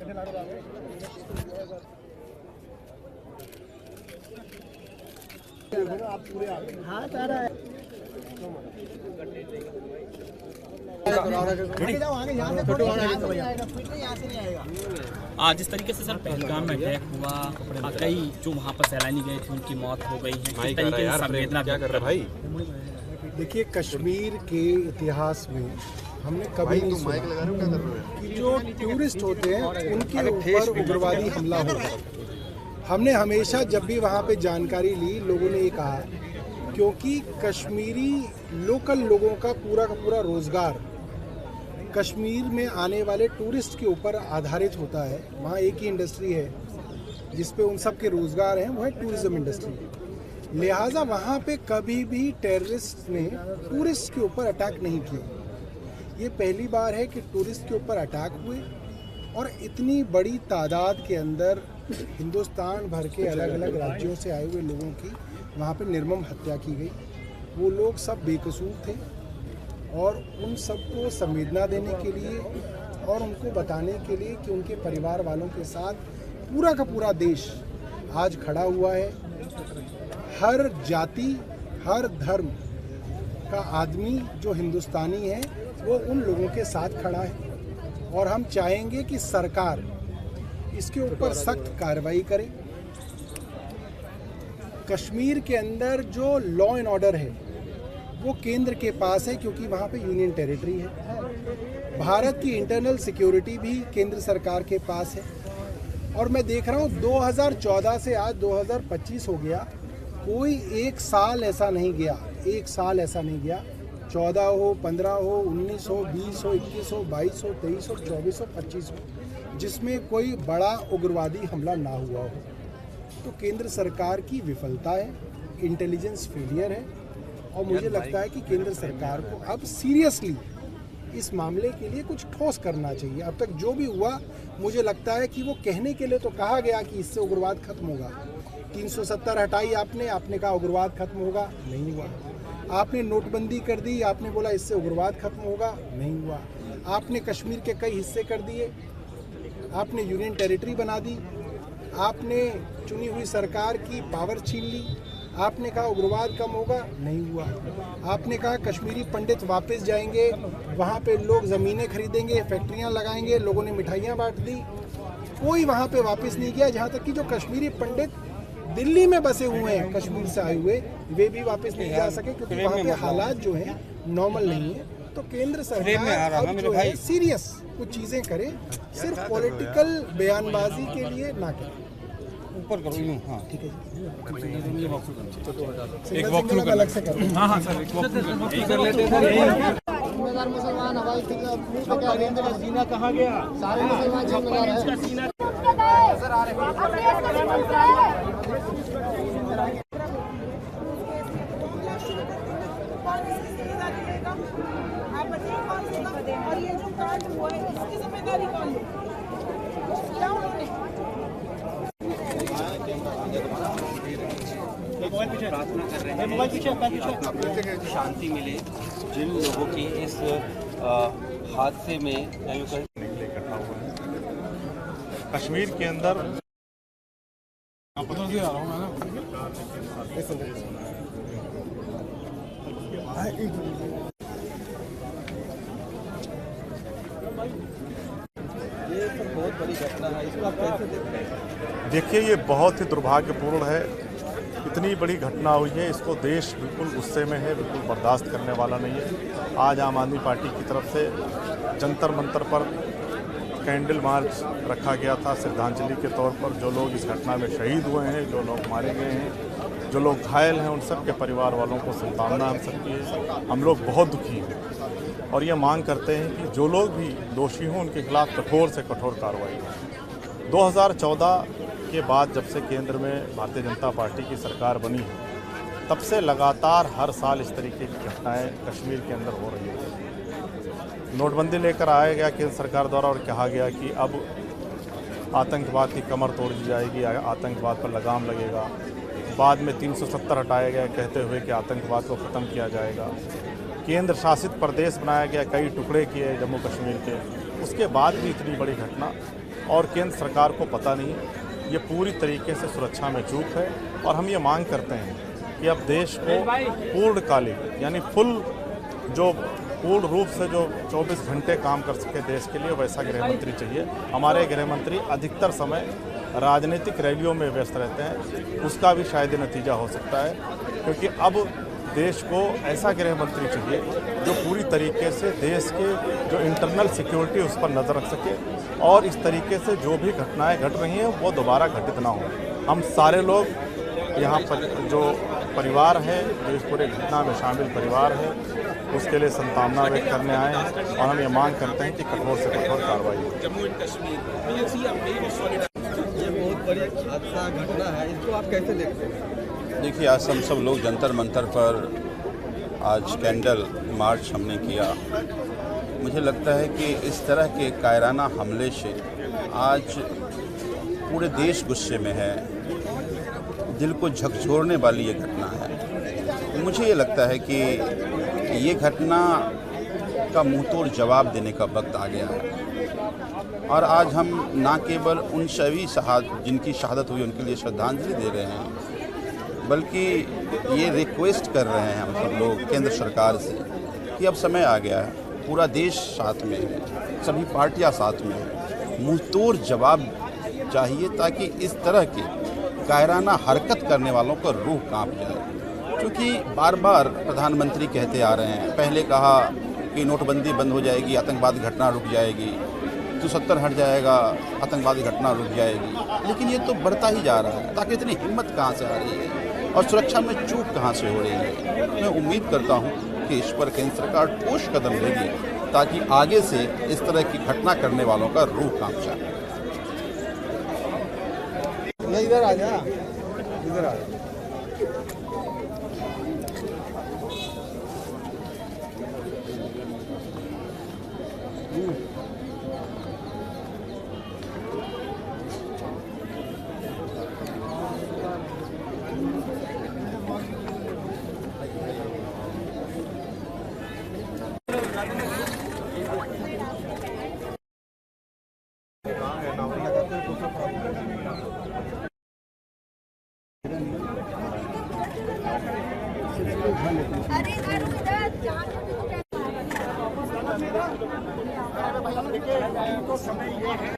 जिस तरीके से सर पहलगाम में अटैक हुआ, कई जो वहाँ पर सैलानी गए थे उनकी मौत हो गई है, किस तरीके से संवेदना क्या कर रहे भाई? देखिए, कश्मीर के इतिहास में हमने कभी नहीं सुना कि जो टूरिस्ट होते हैं उनके ऊपर उग्रवादी हमला हो। हमने हमेशा जब भी वहाँ पे जानकारी ली, लोगों ने ये कहा क्योंकि कश्मीरी लोकल लोगों का पूरा रोजगार कश्मीर में आने वाले टूरिस्ट के ऊपर आधारित होता है। वहाँ एक ही इंडस्ट्री है जिस पे उन सब के रोजगार हैं, वो है टूरिज्म इंडस्ट्री। लिहाजा वहाँ पे कभी भी टेररिस्ट ने टूरिस्ट के ऊपर अटैक नहीं किया। ये पहली बार है कि टूरिस्ट के ऊपर अटैक हुए और इतनी बड़ी तादाद के अंदर हिंदुस्तान भर के अलग अलग राज्यों से आए हुए लोगों की वहाँ पे निर्मम हत्या की गई। वो लोग सब बेकसूर थे और उन सबको संवेदना देने के लिए और उनको बताने के लिए कि उनके परिवार वालों के साथ पूरा का पूरा देश आज खड़ा हुआ है। हर जाति, हर धर्म का आदमी जो हिंदुस्तानी है वो उन लोगों के साथ खड़ा है और हम चाहेंगे कि सरकार इसके ऊपर सख्त कार्रवाई करे। कश्मीर के अंदर जो लॉ एंड ऑर्डर है वो केंद्र के पास है क्योंकि वहाँ पे यूनियन टेरिटरी है। भारत की इंटरनल सिक्योरिटी भी केंद्र सरकार के पास है और मैं देख रहा हूँ 2014 से आज 2025 हो गया, कोई एक साल ऐसा नहीं गया 14 हो, 15 हो, 19 हो, 20 हो, 21 हो, 22 हो, 23 हो, 24 हो, 25 हो, जिसमें कोई बड़ा उग्रवादी हमला ना हुआ हो। तो केंद्र सरकार की विफलता है, इंटेलिजेंस फेलियर है और मुझे लगता है कि केंद्र सरकार को अब सीरियसली इस मामले के लिए कुछ ठोस करना चाहिए। अब तक जो भी हुआ, मुझे लगता है कि वो कहने के लिए तो कहा गया कि इससे उग्रवाद खत्म होगा। 370 हटाई आपने कहा उग्रवाद खत्म होगा, नहीं हुआ। आपने नोटबंदी कर दी, आपने बोला इससे उग्रवाद खत्म होगा, नहीं हुआ। आपने कश्मीर के कई हिस्से कर दिए, आपने यूनियन टेरिटरी बना दी, आपने चुनी हुई सरकार की पावर छीन ली, आपने कहा उग्रवाद कम होगा, नहीं हुआ। आपने कहा कश्मीरी पंडित वापस जाएंगे, वहाँ पे लोग ज़मीनें खरीदेंगे, फैक्ट्रियाँ लगाएंगे, लोगों ने मिठाइयाँ बांट दी, कोई वहाँ पे वापस नहीं गया। जहाँ तक कि जो कश्मीरी पंडित दिल्ली में बसे हुए हैं कश्मीर से आए हुए, वे भी वापस नहीं जा सके क्योंकि वहाँ पे हालात जो हैं नॉर्मल नहीं है। तो केंद्र सरकार अब जो है सीरियस कुछ चीज़ें करे, सिर्फ पॉलिटिकल बयानबाजी के लिए ना करे। ऊपर करो यूं, हाँ ठीक है जी, एक वॉकथ्रू अलग से करो। हाँ सर, एक वॉकथ्रू कर लेते हैं। मुसलमान हवाई सीना कहाँ गया? सारे मुसलमान जिम्मेदार हैं। नजर आ रहे हैं। आप बताइए कौन सी और ये जो कांड हुआ है इसकी जिम्मेदारी कौन है? क्या उन्होंने प्रार्थना कर रहे हैं शांति मिले जिन लोगों की इस हादसे में इकट्ठा हुआ है कश्मीर के अंदर। ये बहुत बड़ी घटना है, इसको आप कैसे देखते हैं? देखिए, ये बहुत ही दुर्भाग्यपूर्ण है। इतनी बड़ी घटना हुई है, इसको देश बिल्कुल गुस्से में है, बिल्कुल बर्दाश्त करने वाला नहीं है। आज आम आदमी पार्टी की तरफ से जंतर मंतर पर कैंडल मार्च रखा गया था श्रद्धांजलि के तौर पर। जो लोग इस घटना में शहीद हुए हैं, जो लोग मारे गए हैं, जो लोग घायल हैं, उन सब के परिवार वालों को सांत्वना हम सबकी है। हम लोग बहुत दुखी हैं और ये मांग करते हैं कि जो लोग भी दोषी हों उनके खिलाफ कठोर से कठोर कार्रवाई हो। 2014 के बाद जब से केंद्र में भारतीय जनता पार्टी की सरकार बनी है, तब से लगातार हर साल इस तरीके की घटनाएं कश्मीर के अंदर हो रही हैं। नोटबंदी लेकर आया गया केंद्र सरकार द्वारा और कहा गया कि अब आतंकवाद की कमर तोड़ दी जाएगी, आतंकवाद पर लगाम लगेगा। बाद में 370 हटाया गया कहते हुए कि आतंकवाद को ख़त्म किया जाएगा। केंद्र शासित प्रदेश बनाया गया, कई टुकड़े किए जम्मू कश्मीर के। उसके बाद भी इतनी बड़ी घटना और केंद्र सरकार को पता नहीं है। ये पूरी तरीके से सुरक्षा में चूक है और हम ये मांग करते हैं कि अब देश को पूर्णकालिक यानी पूर्ण रूप से जो 24 घंटे काम कर सके देश के लिए, वैसा गृह मंत्री चाहिए। हमारे गृह मंत्री अधिकतर समय राजनीतिक रैलियों में व्यस्त रहते हैं, उसका भी शायद नतीजा हो सकता है, क्योंकि अब देश को ऐसा गृह मंत्री चाहिए जो पूरी तरीके से देश के जो इंटरनल सिक्योरिटी उस पर नज़र रख सके और इस तरीके से जो भी घटनाएं घट रही हैं वो दोबारा घटित ना हो। हम सारे लोग यहाँ पर जो परिवार है, जो इस पूरे घटना में शामिल परिवार है, उसके लिए संतावना व्यक्त करने आए हैं और हम ये मांग करते हैं कि कठोर से कठोर कार्रवाई हो। जम्मू एंड कश्मीर ये बहुत बड़ी हादसा घटना है, इसको आप कैसे देखते हैं? देखिए, आज हम सब लोग जंतर मंतर पर आज कैंडल मार्च हमने किया। मुझे लगता है कि इस तरह के कायराना हमले से आज पूरे देश गुस्से में है, दिल को झकझोरने वाली ये घटना है। मुझे ये लगता है कि ये घटना का मुंहतोड़ जवाब देने का वक्त आ गया है और आज हम ना केवल उन सभी जिनकी शहादत हुई उनके लिए श्रद्धांजलि दे रहे हैं, बल्कि ये रिक्वेस्ट कर रहे हैं हम सब लोग केंद्र सरकार से कि अब समय आ गया है, पूरा देश साथ में है, सभी पार्टियां साथ में हैं, मुंहतोड़ जवाब चाहिए ताकि इस तरह के कायराना हरकत करने वालों का रूह कांप जाए। क्योंकि बार बार प्रधानमंत्री कहते आ रहे हैं, पहले कहा कि नोटबंदी बंद हो जाएगी, आतंकवादी घटना रुक जाएगी, 270 हट जाएगा, आतंकवादी घटना रुक जाएगी, लेकिन ये तो बढ़ता ही जा रहा है। ताकि इतनी हिम्मत कहाँ से आ रही है और सुरक्षा में चूक कहाँ से हो रही है? मैं उम्मीद करता हूँ कि इस पर केंद्र सरकार ठोस कदम लेगी ताकि आगे से इस तरह की घटना करने वालों का रूह कांप जाए। इधर आ जा, इधर आ। समय ये है